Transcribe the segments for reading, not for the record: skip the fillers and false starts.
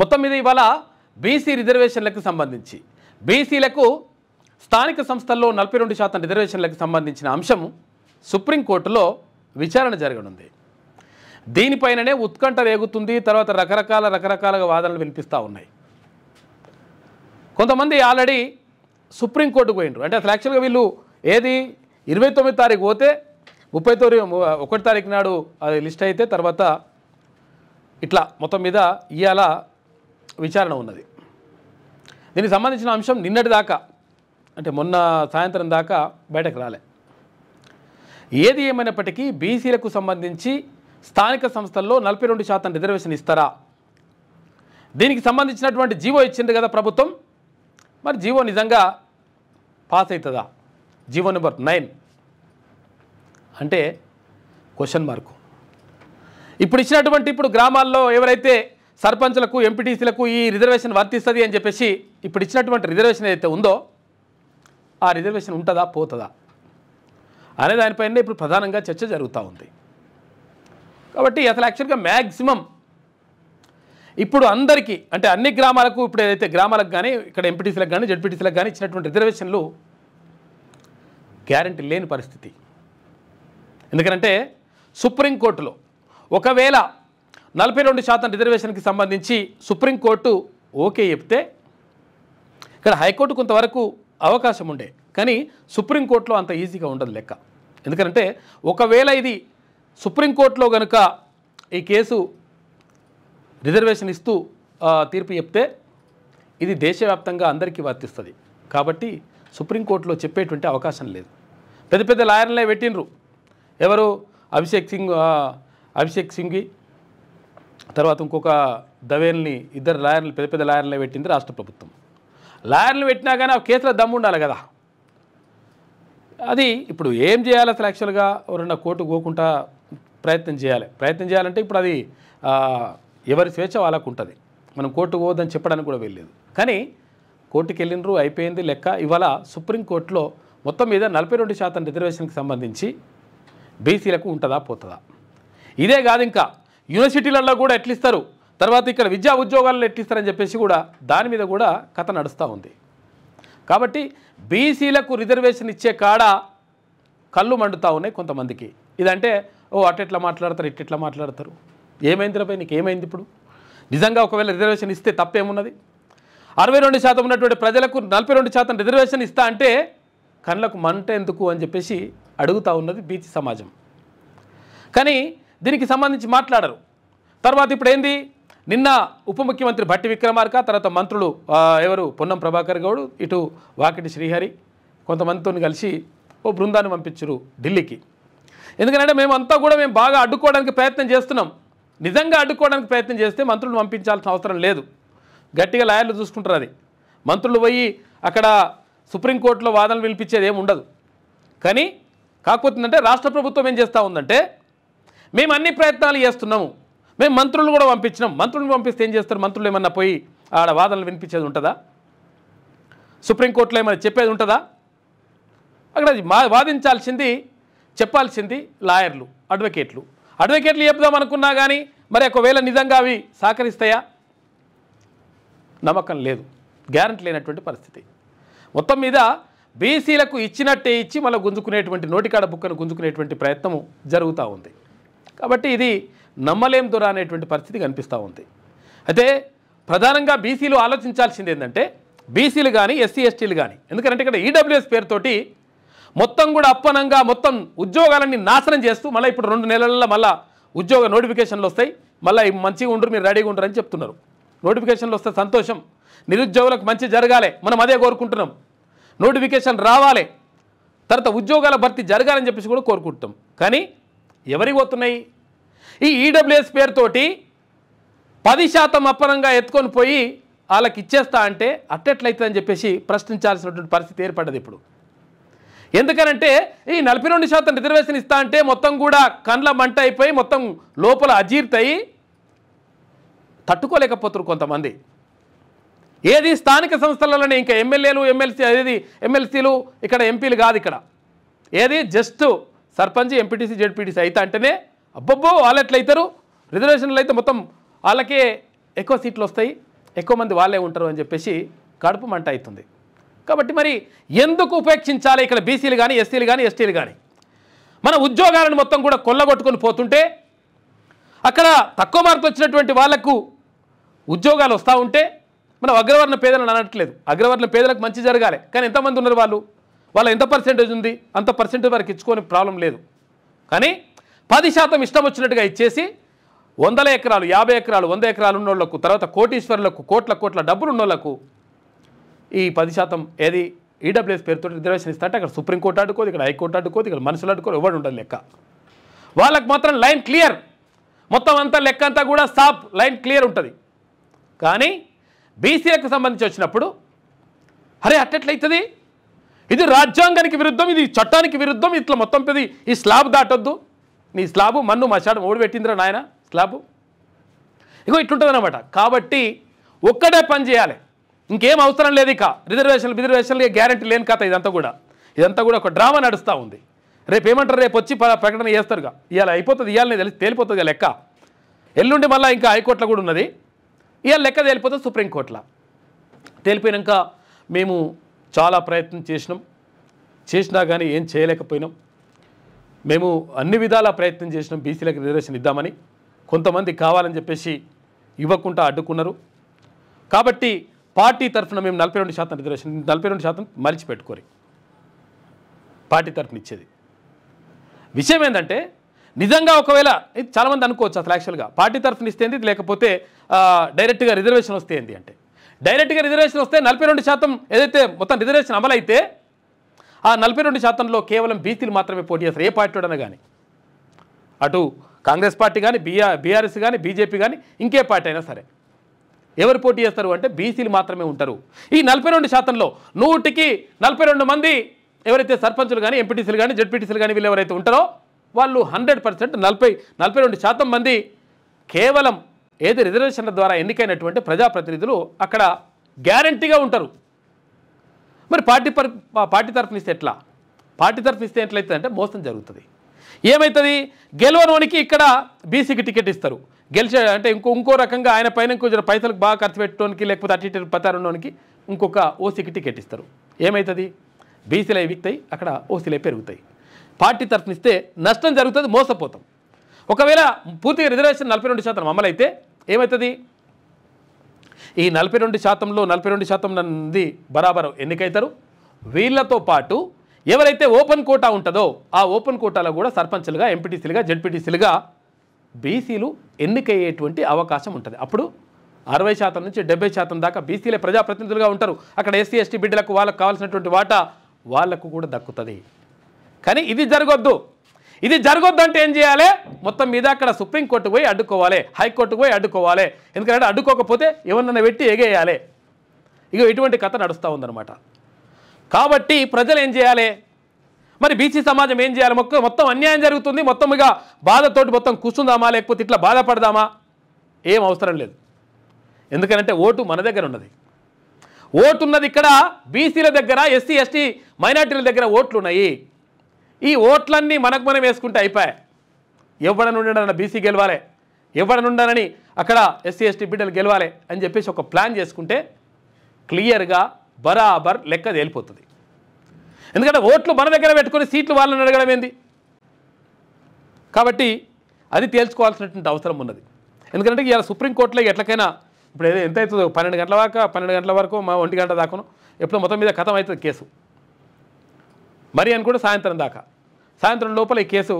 మొత్తం మీద ఇవాళ బీసీ రిజర్వేషన్లకు సంబంధించి బీసీలకు స్థానిక సంస్థల్లో 42% రిజర్వేషన్లకు సంబంధించిన అంశం సుప్రీంకోర్టులో విచారణ జరగనుంది. దీనిపైననే ఉత్కంఠ రేగుతుంది. తర్వాత రకరకాలుగా వాదనలు వినిపిస్తూ ఉన్నాయి. కొంతమంది ఆల్రెడీ సుప్రీంకోర్టుకు పోయినరు. అంటే అసలు యాక్చువల్గా వీళ్ళు ఏది 29 తారీఖు పోతే 1 తారీఖు నాడు అది లిస్ట్ అయితే తర్వాత ఇట్లా మొత్తం మీద ఇవాళ విచారణ ఉన్నది. దీనికి సంబంధించిన అంశం నిన్నటి దాకా అంటే మొన్న సాయంత్రం దాకా బయటకు రాలే. ఏది ఏమైనప్పటికీ బీసీలకు సంబంధించి స్థానిక సంస్థల్లో 42% రిజర్వేషన్ ఇస్తారా? దీనికి సంబంధించినటువంటి జీవో ఇచ్చింది కదా ప్రభుత్వం. మరి జీవో నిజంగా పాస్ అవుతుందా? జీవో నెంబర్ 9 అంటే క్వశ్చన్ మార్కు. ఇప్పుడు గ్రామాల్లో ఎవరైతే సర్పంచులకు ఎంపీటీసీలకు ఈ రిజర్వేషన్ వర్తిస్తుంది అని చెప్పేసి ఇప్పుడు ఇచ్చినటువంటి రిజర్వేషన్ ఏదైతే ఉందో ఆ రిజర్వేషన్ ఉంటుందా పోతుందా అనే దానిపైన ఇప్పుడు ప్రధానంగా చర్చ జరుగుతూ ఉంది. కాబట్టి అసలు యాక్చువల్గా మ్యాక్సిమం ఇప్పుడు అందరికీ అంటే అన్ని గ్రామాలకు ఇప్పుడు ఏదైతే గ్రామాలకు కానీ ఇక్కడ ఎంపీటీసీలకు కానీ జెడ్పీటీసీలకు కానీ ఇచ్చినటువంటి రిజర్వేషన్లు గ్యారంటీ లేని పరిస్థితి. ఎందుకంటే సుప్రీంకోర్టులో ఒకవేళ 42% రిజర్వేషన్కి సంబంధించి సుప్రీంకోర్టు ఓకే చెప్తే ఇక్కడ హైకోర్టు కొంతవరకు అవకాశం ఉండే, కానీ సుప్రీంకోర్టులో అంత ఈజీగా ఉండదు లెక్క. ఎందుకంటే ఒకవేళ ఇది సుప్రీంకోర్టులో కనుక ఈ కేసు రిజర్వేషన్ ఇస్తూ తీర్పు చెప్తే ఇది దేశవ్యాప్తంగా అందరికీ వర్తిస్తుంది. కాబట్టి సుప్రీంకోర్టులో చెప్పేటువంటి అవకాశం లేదు. పెద్ద లాయర్లనే పెట్టినరు. ఎవరు? అభిషేక్ సింఘ్వి తర్వాత ఇంకొక దవేల్ని, ఇద్దరు లాయర్లు పెద్ద లాయర్లనే పెట్టింది రాష్ట్ర ప్రభుత్వం. లాయర్లు పెట్టినా కానీ ఆ కేసులో దమ్ము ఉండాలి కదా. అది ఇప్పుడు ఏం చేయాలి అసలు యాక్చువల్గా ఎవరన్నా కోర్టుకు పోకుండా ప్రయత్నం చేయాలంటే ఇప్పుడు అది ఎవరి స్వేచ్ఛ వాళ్ళకు ఉంటుంది. మనం కోర్టుకు పోవద్దని చెప్పడానికి కూడా వెళ్ళలేదు. కానీ కోర్టుకు వెళ్ళినరు, అయిపోయింది లెక్క. ఇవాళ సుప్రీంకోర్టులో మొత్తం మీద 42% రిజర్వేషన్కి సంబంధించి బీసీలకు ఉంటుందా పోతుందా? ఇదే కాదు, ఇంకా యూనివర్సిటీలలో కూడా ఎట్లిస్తారు, తర్వాత ఇక్కడ విద్యా ఉద్యోగాల్లో ఎట్లిస్తారని చెప్పేసి కూడా దాని మీద కూడా కథ నడుస్తూ ఉంది. కాబట్టి బీసీలకు రిజర్వేషన్ ఇచ్చే కాడ కళ్ళు మండుతూ ఉన్నాయి కొంతమందికి. ఇదంటే అట్టెట్లా మాట్లాడతారు, ఇట్టెట్లా మాట్లాడతారు, ఏమైందిరాపై నీకు ఏమైంది? ఇప్పుడు నిజంగా ఒకవేళ రిజర్వేషన్ ఇస్తే తప్పేమున్నది? 62% ఉన్నటువంటి ప్రజలకు 42% రిజర్వేషన్ ఇస్తా అంటే కళ్ళకు మంట ఎందుకు అని చెప్పేసి అడుగుతూ ఉన్నది బీసీ సమాజం. కానీ దీనికి సంబంధించి మాట్లాడరు. తర్వాత ఇప్పుడు ఏంది, నిన్న ఉప ముఖ్యమంత్రి భట్టి విక్రమార్క, తర్వాత మంత్రులు ఎవరు పొన్నం ప్రభాకర్ గౌడ్, ఇటు వాకిటి శ్రీహరి కొంతమందితో కలిసి ఓ బృందాన్ని పంపించరు ఢిల్లీకి. ఎందుకంటే మేము బాగా అడ్డుకోవడానికి ప్రయత్నం చేస్తున్నాం. నిజంగా అడ్డుకోవడానికి ప్రయత్నం చేస్తే మంత్రులను పంపించాల్సిన అవసరం లేదు. గట్టిగా లాయర్లు చూసుకుంటారు. అది మంత్రులు పోయి అక్కడ సుప్రీంకోర్టులో వాదనలు వినిపించేది ఏమి ఉండదు. కానీ కాకపోతుందంటే రాష్ట్ర ప్రభుత్వం ఏం చేస్తూ ఉందంటే మేము అన్ని ప్రయత్నాలు చేస్తున్నాము, మేము మంత్రులు కూడా పంపించినాం. మంత్రులను పంపిస్తే ఏం చేస్తారు? మంత్రులు ఏమన్నా పోయి ఆడ వాదనలు వినిపించేది ఉంటుందా? సుప్రీంకోర్టులో ఏమైనా చెప్పేది ఉంటుందా? అక్కడ వాదించాల్సింది చెప్పాల్సింది లాయర్లు, అడ్వకేట్లు చెప్దాం అనుకున్నా కానీ మరి ఒకవేళ నిజంగా అవి సహకరిస్తాయా? నమ్మకం లేదు, గ్యారంటీ లేనటువంటి పరిస్థితి. మొత్తం మీద బీసీలకు ఇచ్చినట్టే ఇచ్చి మళ్ళీ గుంజుకునేటువంటి నోటికాడ బుక్కను గుంజుకునేటువంటి ప్రయత్నం జరుగుతూ ఉంది. కాబట్టి ఇది నమ్మలేం దొర అనేటువంటి పరిస్థితి కనిపిస్తూ ఉంది. అయితే ప్రధానంగా బీసీలు ఆలోచించాల్సింది ఏంటంటే బీసీలు కానీ ఎస్సీ ఎస్టీలు కానీ, ఎందుకంటే ఇక్కడ ఈడబ్ల్యూఎస్ పేరుతోటి మొత్తం కూడా అప్పనంగా మొత్తం ఉద్యోగాలన్నీ నాశనం చేస్తూ మళ్ళీ ఇప్పుడు 2 నెలల్లో మళ్ళీ ఉద్యోగ నోటిఫికేషన్లు వస్తాయి, మళ్ళీ మంచిగా ఉండరు, మీరు రెడీగా ఉండరు అని చెప్తున్నారు. నోటిఫికేషన్లు వస్తే సంతోషం, నిరుద్యోగులకు మంచి జరగాలి, మనం అదే కోరుకుంటున్నాం. నోటిఫికేషన్ రావాలి, తర్వాత ఉద్యోగాల భర్తీ జరగాలని చెప్పేసి కూడా కోరుకుంటాం. కానీ ఎవరికి పోతున్నాయి? ఈ ఈడబ్ల్యూఎస్ పేరుతోటి 10% అప్పనంగా ఎత్తుకొని పోయి వాళ్ళకి ఇచ్చేస్తా అంటే అట్టెట్లయితుందని చెప్పేసి ప్రశ్నించాల్సినటువంటి పరిస్థితి ఏర్పడ్డది ఇప్పుడు. ఎందుకనంటే ఈ 42% రిజర్వేషన్ ఇస్తా అంటే మొత్తం కూడా కండ్ల మంట అయిపోయి మొత్తం లోపల అజీర్తయి తట్టుకోలేకపోతున్నారు కొంతమంది. ఏది స్థానిక సంస్థలలోనే ఇంకా ఎమ్మెల్యేలు ఎమ్మెల్సీలు ఇక్కడ ఎంపీలు కాదు. ఇక్కడ ఏది జస్ట్ సర్పంచ్ ఎంపీటీసీ జెడ్పీటీసీ అయితే అంటేనే అబ్బబ్బో వాళ్ళు ఎట్లయితారు, రిజర్వేషన్లు అయితే మొత్తం వాళ్ళకే ఎక్కువ సీట్లు వస్తాయి, ఎక్కువ మంది వాళ్ళే ఉంటారు అని చెప్పేసి కడుపు మంట అవుతుంది. కాబట్టి మరి ఎందుకు ఉపేక్షించాలి ఇక్కడ బీసీలు కానీ, ఎస్సీలు కానీ, ఎస్టీలు కానీ? మన ఉద్యోగాలను మొత్తం కూడా కొల్లగొట్టుకొని పోతుంటే, అక్కడ తక్కువ మార్కులు వచ్చినటువంటి వాళ్లకు ఉద్యోగాలు వస్తూ ఉంటే మనం అగ్రవర్ణ పేదలను అనట్లేదు. అగ్రవర్ణ పేదలకు మంచి జరగాలి, కానీ ఎంతమంది ఉన్నారు వాళ్ళ ఎంత పర్సెంటేజ్ ఉంది అంత పర్సెంటేజ్ వరకు ఇచ్చుకొని ప్రాబ్లం లేదు. కానీ 10% ఇష్టం వచ్చినట్టుగా ఇచ్చేసి 100 ఎకరాలు, 50 ఎకరాలు, 100 ఎకరాలు ఉన్నోళ్లకు, తర్వాత కోటీశ్వరులకు, కోట్ల డబ్బులు ఉన్నోళ్లకు ఈ 10% ఏది ఈడబ్ల్యూఎస్ పేరుతో రిజర్వేషన్ ఇస్తాంటే అక్కడ సుప్రీంకోర్టు అడ్డుకోదు, ఇక్కడ హైకోర్టు అడ్డుకోదు, ఇక్కడ మనుషులు అడ్డుకోరు, ఎవరు ఉండదు లెక్క. వాళ్ళకు మాత్రం లైన్ క్లియర్, మొత్తం అంతా లెక్క అంతా కూడా సాప్ లైన్ క్లియర్ ఉంటుంది. కానీ బీసీలకు సంబంధించి వచ్చినప్పుడు అరే అట్టెట్లయితుంది, ఇది రాజ్యాంగానికి విరుద్ధం, ఇది చట్టానికి విరుద్ధం, ఇట్లా మొత్తం పెది ఈ స్లాబ్ దాటొద్దు, నీ స్లాబు మన్ను మశాడు ఓడి పెట్టిందిరా నాయన స్లాబు, ఇగో ఇట్లుంటుంది అనమాట. కాబట్టి ఒక్కడే పని చేయాలి, ఇంకేం అవసరం లేదు. ఇక రిజర్వేషన్లు గ్యారెంటీ లేని కథ ఇదంతా కూడా ఒక డ్రామా నడుస్తూ ఉంది. రేపు ఏమంటారు, రేపు వచ్చి ప్రకటన చేస్తారుగా, ఇవాళ అయిపోతుంది, ఇవాళనే తెలిసి తేలిపోతుంది లెక్క. ఎల్లుండి మళ్ళీ ఇంకా హైకోర్టులో కూడా ఉన్నది, ఇవాళ లెక్క తేలిపోతుంది సుప్రీంకోర్టులో. తేలిపోయినాక మేము చాలా ప్రయత్నం చేసినా కానీ ఏం చేయలేకపోయినాం. మేము అన్ని విధాలా ప్రయత్నం చేసినాం బీసీలకు రిజర్వేషన్ ఇద్దామని. కొంతమంది కావాలని చెప్పేసి ఇవ్వకుండా అడ్డుకున్నారు. కాబట్టి పార్టీ తరఫున మేము 42% రిజర్వేషన్, 42% మలిచిపెట్టుకోరు పార్టీ తరఫున ఇచ్చేది. విషయం ఏంటంటే నిజంగా ఒకవేళ ఇది చాలామంది అనుకోవచ్చు అసలు యాక్చువల్గా పార్టీ తరఫున ఇస్తేంది, లేకపోతే డైరెక్ట్గా రిజర్వేషన్ వస్తే ఏంది అంటే, డైరెక్ట్గా రిజర్వేషన్ వస్తే 42% ఏదైతే మొత్తం రిజర్వేషన్ అమలైతే ఆ 42%లో కేవలం బీసీలు మాత్రమే పోటీ చేస్తారు. ఏ పార్టీ వాడన్నా కానీ, అటు కాంగ్రెస్ పార్టీ కానీ, బీఆర్ఎస్ కానీ, బీజేపీ కానీ, ఇంకే పార్టీ అయినా సరే ఎవరు పోటీ చేస్తారు అంటే బీసీలు మాత్రమే ఉంటారు. ఈ 42%లో 100కి 42 మంది ఎవరైతే సర్పంచులు కానీ, ఎంపీటీసీలు కానీ, జెడ్పీటీసీలు కానీ వీళ్ళు ఎవరైతే ఉంటారో వాళ్ళు 100% 42% మంది కేవలం ఏది రిజర్వేషన్ల ద్వారా ఎన్నికైనటువంటి ప్రజాప్రతినిధులు అక్కడ గ్యారంటీగా ఉంటారు. మరి పార్టీ తరఫున ఇస్తే ఎట్లా? పార్టీ తరఫున ఇస్తే ఎట్లయితే అంటే మోసం జరుగుతుంది. ఏమవుతుంది, గెలవనోనికి ఇక్కడ బీసీకి టికెట్ ఇస్తారు, గెలిచే అంటే ఇంకో రకంగా ఆయన పైన కొంచెం పైసలకు బాగా ఖర్చు పెట్టడానికి, లేకపోతే అటు ఇటు పతారున్నోనికి ఇంకొక ఓసీకి టికెట్ ఇస్తారు. ఏమవుతుంది, బీసీలే విక్తాయి, అక్కడ ఓసీలే పెరుగుతాయి. పార్టీ తరఫున ఇస్తే నష్టం జరుగుతుంది, మోసపోతాం. ఒకవేళ పూర్తిగా రిజర్వేషన్ 42% అమలైతే ఏమవుతుంది, ఈ 42%లో 42% మంది బరాబరు ఎన్నికైతారు. వీళ్ళతో పాటు ఎవరైతే ఓపెన్ కోటా ఉంటుందో ఆ ఓపెన్ కోటాలో కూడా సర్పంచులుగా, ఎంపీటీసీలుగా, జెడ్పీటీసీలుగా బీసీలు ఎన్నికయ్యేటువంటి అవకాశం ఉంటుంది. అప్పుడు 60% నుంచి 70% దాకా బీసీలే ప్రజాప్రతినిధులుగా ఉంటారు. అక్కడ ఎస్సీ ఎస్టీ బిడ్డలకు వాళ్ళకు కావాల్సినటువంటి వాటా వాళ్లకు కూడా దక్కుతుంది. కానీ ఇది జరగొద్దు. ఇది జరగొద్దు అంటే ఏం చేయాలి, మొత్తం మీద అక్కడ సుప్రీంకోర్టుకు పోయి అడ్డుకోవాలి, హైకోర్టుకు పోయి అడ్డుకోవాలి. ఎందుకంటే అడ్డుకోకపోతే ఎవరినైనా పెట్టి ఎగేయాలి. ఇక ఇటువంటి కథ నడుస్తూ ఉందన్నమాట. కాబట్టి ప్రజలు ఏం చేయాలి, మరి బీసీ సమాజం ఏం చేయాలి? మొత్తం అన్యాయం జరుగుతుంది, మొత్తం ఇక బాధతోటి మొత్తం కూర్చుందామా, లేకపోతే ఇట్లా బాధపడదామా? ఏం అవసరం లేదు. ఎందుకంటే ఓటు మన దగ్గర ఉన్నది. ఓటు ఉన్నది ఇక్కడ బీసీల దగ్గర, ఎస్సీ ఎస్టీ మైనార్టీల దగ్గర ఓట్లు ఉన్నాయి. ఈ ఓట్లన్నీ మనకు మనం వేసుకుంటే అయిపోయాయి. ఎవడని ఉండడని బీసీ గెలవాలి, ఎవడని ఉండనని అక్కడ ఎస్సీ ఎస్టీ బిడ్డలు గెలవాలి అని చెప్పేసి ఒక ప్లాన్ చేసుకుంటే క్లియర్గా బరాబర్ లెక్క తేలిపోతుంది. ఎందుకంటే ఓట్లు మన దగ్గర పెట్టుకొని సీట్లు వాళ్ళని అడగడం ఏంది? కాబట్టి అది తేల్చుకోవాల్సినటువంటి అవసరం ఉన్నది. ఎందుకంటే ఇవాళ సుప్రీంకోర్టులో ఎట్లకైనా ఇప్పుడు ఎంత అవుతుందో 12 గంటల వరకు మా 1 గంట దాకాను ఎప్పుడో మొత్తం మీద ఖతం అవుతుంది కేసు. మరి అని కూడా సాయంత్రం లోపల ఈ కేసు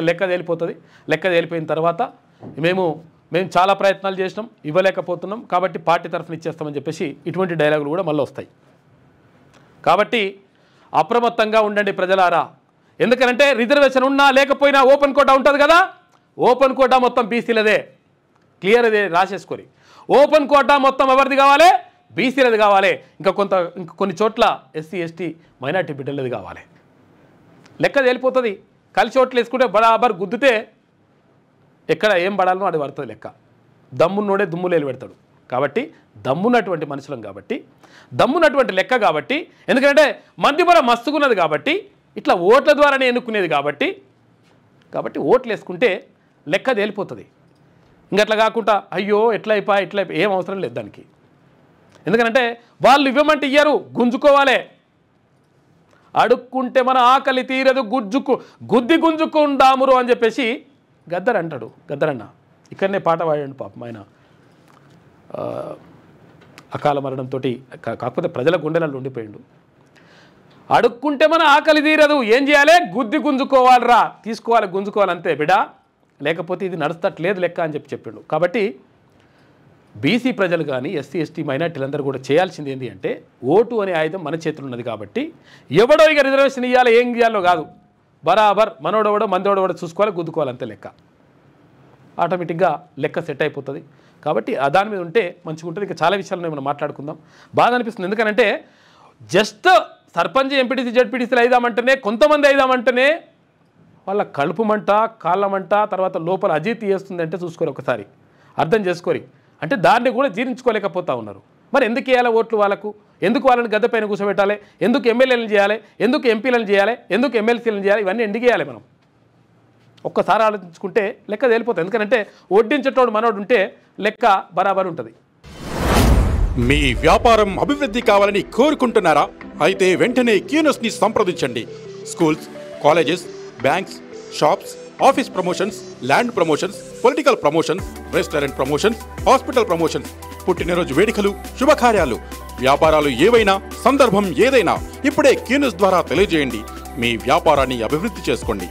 లెక్క తేలిపోతుంది. లెక్క తేలిపోయిన తర్వాత మేము చాలా ప్రయత్నాలు చేసినాం, ఇవ్వలేకపోతున్నాం, కాబట్టి పార్టీ తరఫున ఇచ్చేస్తామని చెప్పేసి ఇటువంటి డైలాగులు కూడా మళ్ళీ వస్తాయి. కాబట్టి అప్రమత్తంగా ఉండండి ప్రజలారా. ఎందుకంటే రిజర్వేషన్ ఉన్నా లేకపోయినా ఓపెన్ కోటా ఉంటుంది కదా, ఓపెన్ కోటా మొత్తం బీసీలదే, క్లియర్ అదే రాసేసుకొని. ఓపెన్ కోటా మొత్తం ఎవరిది కావాలి? బీసీలది కావాలి. ఇంకా కొన్ని చోట్ల ఎస్సీ ఎస్టీ మైనార్టీ బిడ్డలది కావాలి. లెక్క తేలిపోతుంది. కలిసి ఓట్లు వేసుకుంటే బరాబర్ గుద్దితే ఎక్కడ ఏం పడాలనో అది పడుతుంది లెక్క. దమ్మున్నోడే దుమ్ములేలు పెడతాడు. కాబట్టి దమ్మున్నటువంటి మనుషులం కాబట్టి, దమ్మున్నటువంటి లెక్క కాబట్టి, ఎందుకంటే మంది బలం మస్తుకున్నది కాబట్టి, ఇట్లా ఓట్ల ద్వారానే ఎన్నుకునేది కాబట్టి ఓట్లు వేసుకుంటే లెక్క తేలిపోతుంది. ఇంకట్లా కాకుండా అయ్యో ఎట్లా ఏం అవసరం లేదు దానికి. ఎందుకంటే వాళ్ళు ఇవ్వమంటే ఇయ్యరు, గుంజుకోవాలి. అడుక్కుంటే మన ఆకలి తీరదు, గుంజుకుండామురు అని చెప్పేసి గద్దర్ అంటాడు. గద్దరన్న ఇక్కడనే పాట పాడాడు పాపం ఆయన అకాల మరణంతో, కాకపోతే ప్రజల గుండెలలో ఉండిపోయిండు. అడుక్కుంటే మన ఆకలి తీరదు, ఏం చేయాలి, గుంజుకోవాలిరా, తీసుకోవాలి, గుంజుకోవాలి అంతే బిడ్డ, లేకపోతే ఇది నడుస్తట్లేదు లెక్క అని చెప్పిండు. కాబట్టి బీసీ ప్రజలు కానీ ఎస్సీ ఎస్టీ మైనార్టీలందరూ కూడా చేయాల్సింది ఏంటి అంటే, ఓటు అనే ఆయుధం మన చేతులు ఉన్నది కాబట్టి ఎవడో ఇక రిజర్వేషన్ ఇవ్వాలి ఏం ఇవ్వాలో కాదు, బరాబర్ మనోడవడో మందోడవడో చూసుకోవాలి, గుద్దుకోవాలి అంతే లెక్క. ఆటోమేటిక్గా లెక్క సెట్ అయిపోతుంది. కాబట్టి దాని మీద ఉంటే మంచిగా ఉంటుంది. ఇక చాలా విషయాలను మనం మాట్లాడుకుందాం. బాధ అనిపిస్తుంది, ఎందుకంటే జస్ట్ సర్పంచ్ ఎంపీటీసీ జడ్పీటీసీలు అయిదామంటేనే, కొంతమంది అయిదామంటేనే వాళ్ళ కడుపు మంట, కాళ్ళ మంట, తర్వాత లోపల అజీర్తి చేస్తుంది అంటే చూసుకోరు, ఒకసారి అర్థం చేసుకోరి. అంటే దాన్ని కూడా జీర్ణించుకోలేకపోతా ఉన్నారు. మరి ఎందుకు వేయాలి ఓట్లు వాళ్ళకు, ఎందుకు వాళ్ళని గద్దె పైన కూర్చోబెట్టాలి, ఎందుకు ఎమ్మెల్యేలను చేయాలి, ఎందుకు ఎంపీలను చేయాలి, ఎందుకు ఎమ్మెల్సీలను చేయాలి, ఇవన్నీ ఎందుకు వేయాలి? మనం ఒక్కసారి ఆలోచించుకుంటే లెక్క తేలిపోతుంది. ఎందుకంటే వడ్డించేటోడు మనోడు ఉంటే లెక్క బరాబర్ ఉంటుంది. మీ వ్యాపారం అభివృద్ధి కావాలని కోరుకుంటున్నారా? అయితే వెంటనే క్యూనస్ని సంప్రదించండి. Schools, colleges, banks, shops, office promotions, land promotions, political promotions, restaurant promotions, hospital promotions, పుట్టినరోజు వేడుకలు, శుభకార్యాలు, వ్యాపారాలు ఏవైనా, సందర్భం ఏదైనా ఇప్పుడే క్యూనస్ ద్వారా తెలియజేయండి. మీ వ్యాపారాన్ని అభివృద్ధి చేసుకోండి.